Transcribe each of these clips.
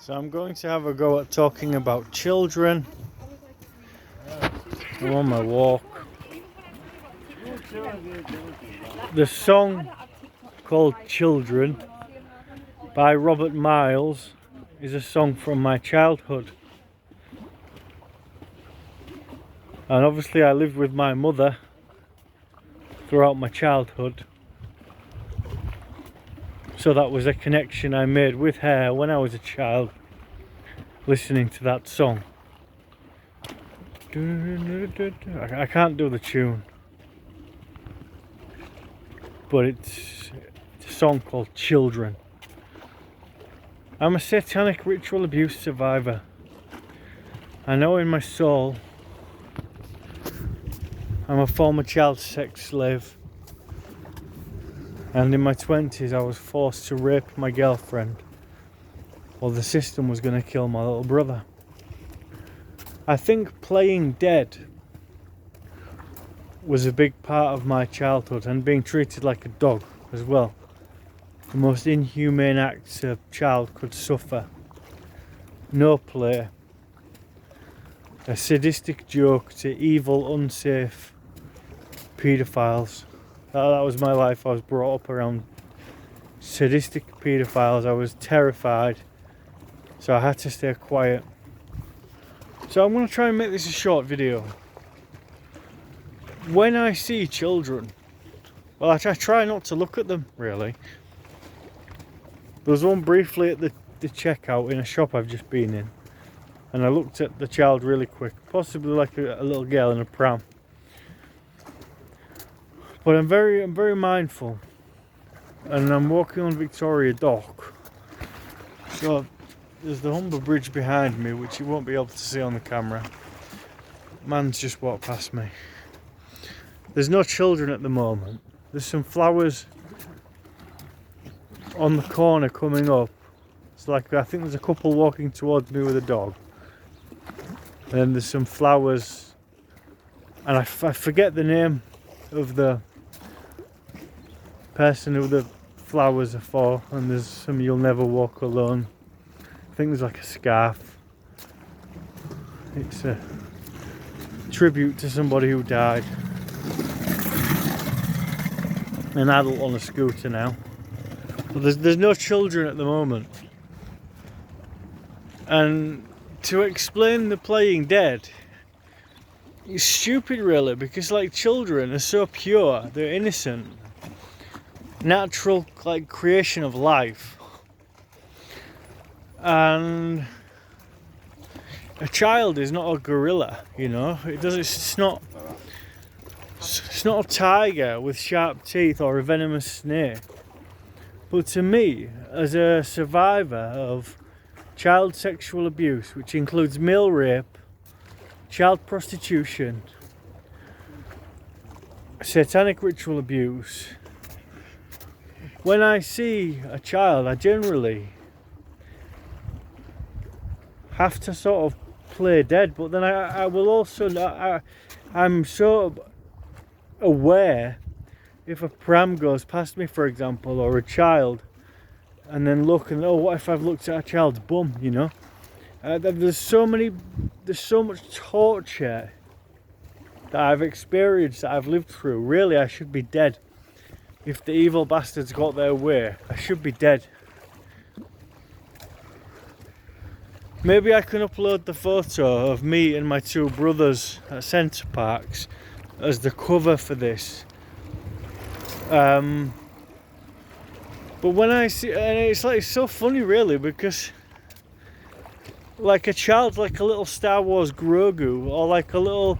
So I'm going to have a go at talking about children. I'm on my walk. The song called Children by Robert Miles is a song from my childhood. And obviously I lived with my mother throughout my childhood. So that was a connection I made with her when I was a child, listening to that song. I can't do the tune, but it's a song called Children. I'm a satanic ritual abuse survivor. I know in my soul I'm a former child sex slave. And in my 20s I was forced to rape my girlfriend while the system was going to kill my little brother. I think playing dead was a big part of my childhood, and being treated like a dog as well. The most inhumane acts a child could suffer. No play. A sadistic joke to evil, unsafe paedophiles. That was my life. I was brought up around sadistic paedophiles. I was terrified, so I had to stay quiet. So I'm going to try and make this a short video. When I see children, well, I try not to look at them, really. There was one briefly at the checkout in a shop I've just been in, and I looked at the child really quick, possibly like a little girl in a pram. But I'm very mindful, and I'm walking on Victoria Dock. So there's the Humber Bridge behind me, which you won't be able to see on the camera. Man's just walked past me. There's no children at the moment. There's some flowers on the corner coming up. It's like, I think there's a couple walking towards me with a dog. And then there's some flowers, and I forget the name of the person who the flowers are for, and there's some You'll Never Walk Alone. I think there's like a scarf. It's a tribute to somebody who died. An adult on a scooter now. But there's no children at the moment. And to explain the playing dead, it's stupid really, because like children are so pure, they're innocent, natural, like creation of life. And a child is not a gorilla, you know. It's not a tiger with sharp teeth or a venomous snake. But to me, as a survivor of child sexual abuse, which includes male rape, child prostitution, satanic ritual abuse, when I see a child, I generally have to sort of play dead. But then I will also, I'm so aware if a pram goes past me, for example, or a child, and then look and, oh, what if I've looked at a child's bum, you know? There's so much torture that I've experienced, that I've lived through. Really, I should be dead. If the evil bastards got their way, I should be dead. Maybe I can upload the photo of me and my two brothers at Centre Parks as the cover for this. But when I see, and it's so funny really, because like a child, like a little Star Wars Grogu, or like a little,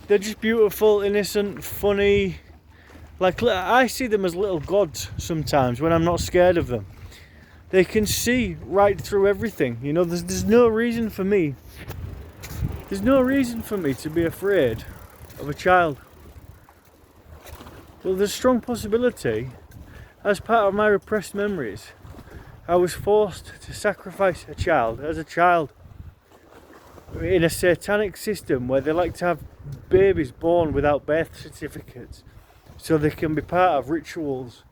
they're just beautiful, innocent, funny. Like, I see them as little gods sometimes when I'm not scared of them. They can see right through everything, you know. There's no reason for me. There's no reason for me to be afraid of a child. Well, there's a strong possibility, as part of my repressed memories, I was forced to sacrifice a child as a child in a satanic system where they like to have babies born without birth certificates so they can be part of rituals.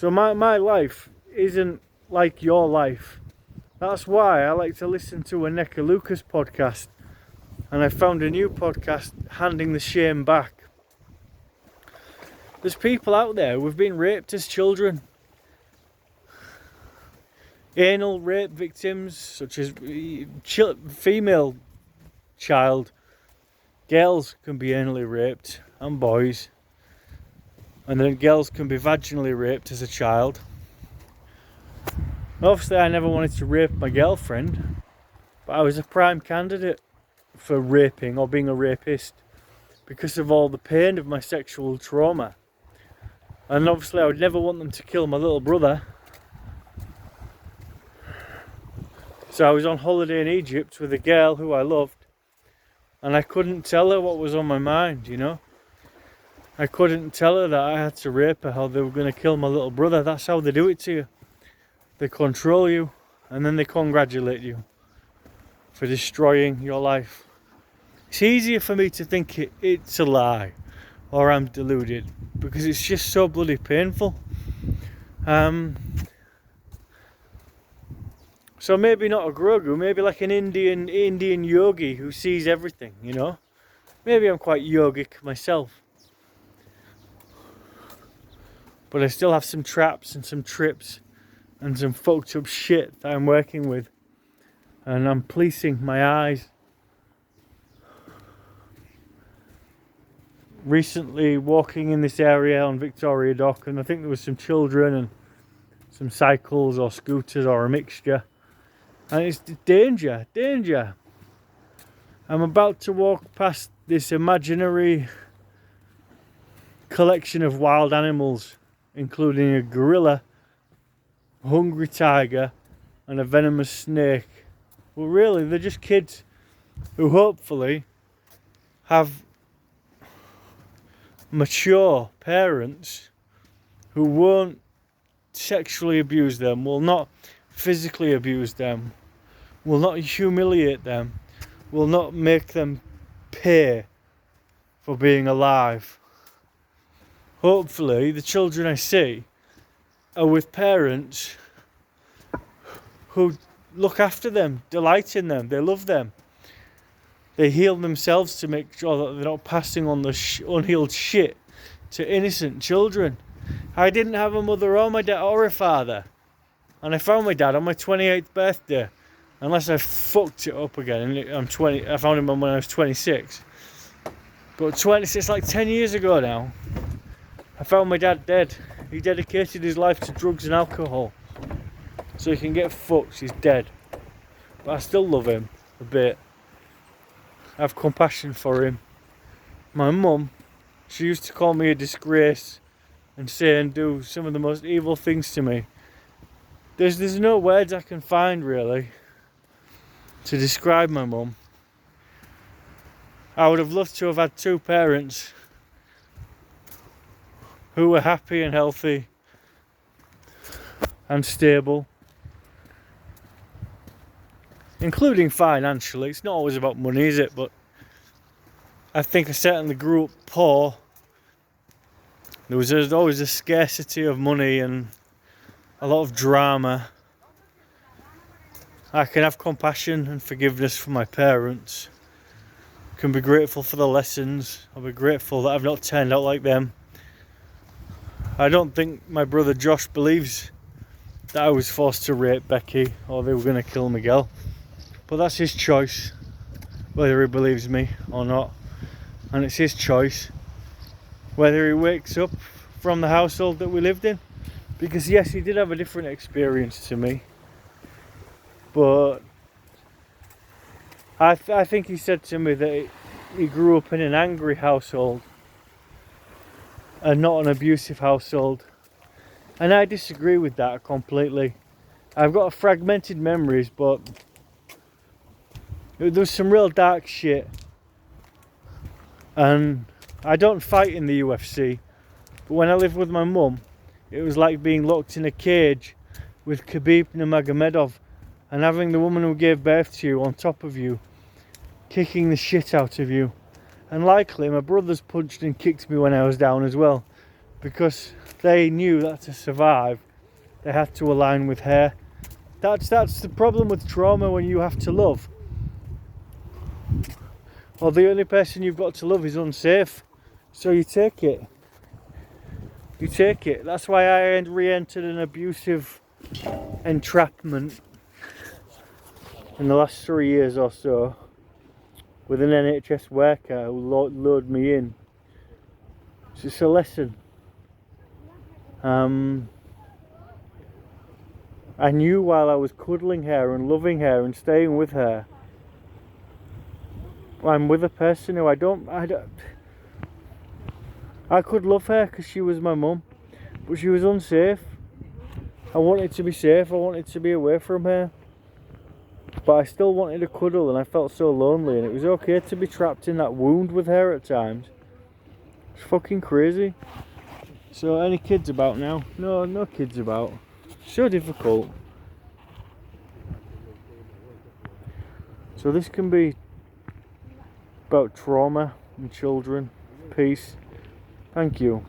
So my life isn't like your life. That's why I like to listen to a Necker Lucas podcast. And I found a new podcast, Handing the Shame Back. There's people out there who've been raped as children. Anal rape victims, such as female child. Girls can be anally raped, and boys. And then girls can be vaginally raped as a child. Obviously, I never wanted to rape my girlfriend, but I was a prime candidate for raping or being a rapist because of all the pain of my sexual trauma. And obviously, I would never want them to kill my little brother. So I was on holiday in Egypt with a girl who I loved, and I couldn't tell her what was on my mind, you know. I couldn't tell her that I had to rape her or they were going to kill my little brother. That's how they do it to you. They control you, and then they congratulate you for destroying your life. It's easier for me to think it's a lie or I'm deluded because it's just so bloody painful. So maybe not a Grogu, maybe like an Indian yogi who sees everything, you know. Maybe I'm quite yogic myself. But I still have some traps and some trips and some fucked up shit that I'm working with. And I'm policing my eyes. Recently walking in this area on Victoria Dock, and I think there was some children and some cycles or scooters or a mixture. And it's danger, danger. I'm about to walk past this imaginary collection of wild animals, including a gorilla, a hungry tiger, and a venomous snake. Well, really, they're just kids who hopefully have mature parents who won't sexually abuse them, will not physically abuse them, will not humiliate them, will not make them pay for being alive. Hopefully, the children I see are with parents who look after them, delight in them, they love them. They heal themselves to make sure that they're not passing on the unhealed shit to innocent children. I didn't have a mother or my dad or a father. And I found my dad on my 28th birthday. Unless I fucked it up again. And I found him when I was 26. But it's like 10 years ago now. I found my dad dead. He dedicated his life to drugs and alcohol. So he can get fucked, he's dead. But I still love him a bit. I have compassion for him. My mum, she used to call me a disgrace and say and do some of the most evil things to me. There's no words I can find really to describe my mum. I would have loved to have had two parents who were happy and healthy and stable, including financially. It's not always about money, is it? But I think I certainly grew up poor. There was always a scarcity of money and a lot of drama. I can have compassion and forgiveness for my parents. Can be grateful for the lessons. I'll be grateful that I've not turned out like them. I don't think my brother Josh believes that I was forced to rape Becky or they were going to kill Miguel. But that's his choice, whether he believes me or not. And it's his choice whether he wakes up from the household that we lived in. Because yes, he did have a different experience to me. But I think he said to me that he grew up in an angry household and not an abusive household. And I disagree with that completely. I've got fragmented memories, but there was some real dark shit. And I don't fight in the UFC, but when I lived with my mum, it was like being locked in a cage with Khabib Nurmagomedov and having the woman who gave birth to you on top of you, kicking the shit out of you. And likely my brothers punched and kicked me when I was down as well, because they knew that to survive, they had to align with her. That's the problem with trauma when you have to love. Well, the only person you've got to love is unsafe, so you take it. You take it. That's why I re-entered an abusive entrapment in the last 3 years or so with an NHS worker who lured me in. It's just a lesson. I knew while I was cuddling her and loving her and staying with her, I'm with a person who I could love her because she was my mum, but she was unsafe. I wanted to be safe, I wanted to be away from her, but I still wanted a cuddle, and I felt so lonely, and it was okay to be trapped in that wound with her at times. It's fucking crazy. So any kids about now? No kids about. So difficult. So this can be about trauma and children. Peace. Thank you.